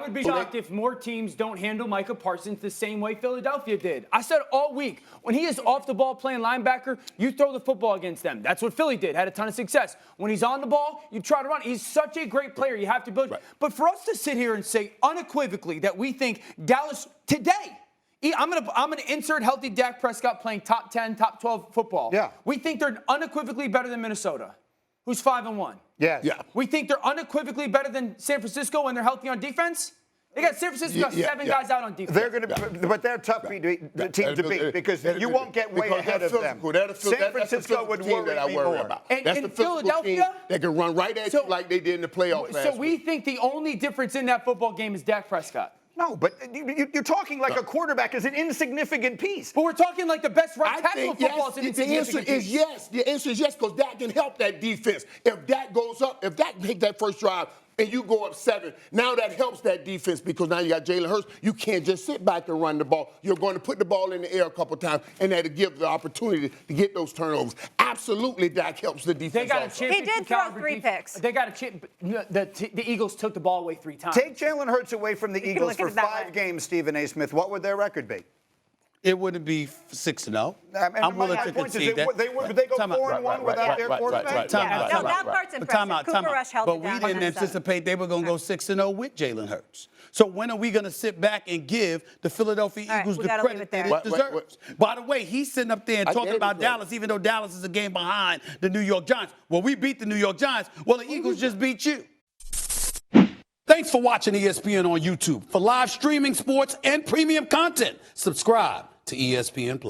I would be shocked if more teams don't handle Micah Parsons the same way Philadelphia did. I said all week, when he is off the ball playing linebacker, you throw the football against them. That's what Philly did, had a ton of success. When he's on the ball, you try to run. He's such a great player, you have to build. Right. But for us to sit here and say unequivocally that we think Dallas today, I'm gonna insert healthy Dak Prescott playing top 10, top 12 football. Yeah. We think they're unequivocally better than Minnesota, who's 5-1. Yes. Yeah. We think they're unequivocally better than San Francisco when they're healthy on defense. They got San Francisco got seven guys out on defense. They're going to, but they're tough team to beat because you won't get way ahead of them. San Francisco would worry me more. That's the Philadelphia team that can run right at you like they did in the playoffs. So we think the only difference in that football game is Dak Prescott. No, but you're talking like a quarterback is an insignificant piece. But we're talking like the best right tackle of football is an insignificant piece. The answer is yes, because Dak can help that defense. If Dak goes up, if Dak takes that first drive and you go up 7, now that helps that defense because now you got Jalen Hurts. You can't just sit back and run the ball. You're going to put the ball in the air a couple times, and that'll give the opportunity to get those turnovers. Absolutely, Dak helps the defense. They got a He did throw 3 picks. They got a chip. The Eagles took the ball away 3 times. Take Jalen Hurts away from the Eagles for 5 games, Stephen A. Smith. What would their record be? It wouldn't be 6-0. I'm willing to concede that. They go 4-1 without their quarterback. No, that part's impressive. Cooper Rush held it down. But we didn't anticipate they were going to go 6-0 with Jalen Hurts. So when are we going to sit back and give the Philadelphia Eagles the credit that it deserves? By the way, he's sitting up there and talking about Dallas, even though Dallas is a game behind the New York Giants. Well, we beat the New York Giants. Well, the Eagles just beat you. Thanks for watching ESPN on YouTube. For live streaming, sports, and premium content, subscribe to ESPN+.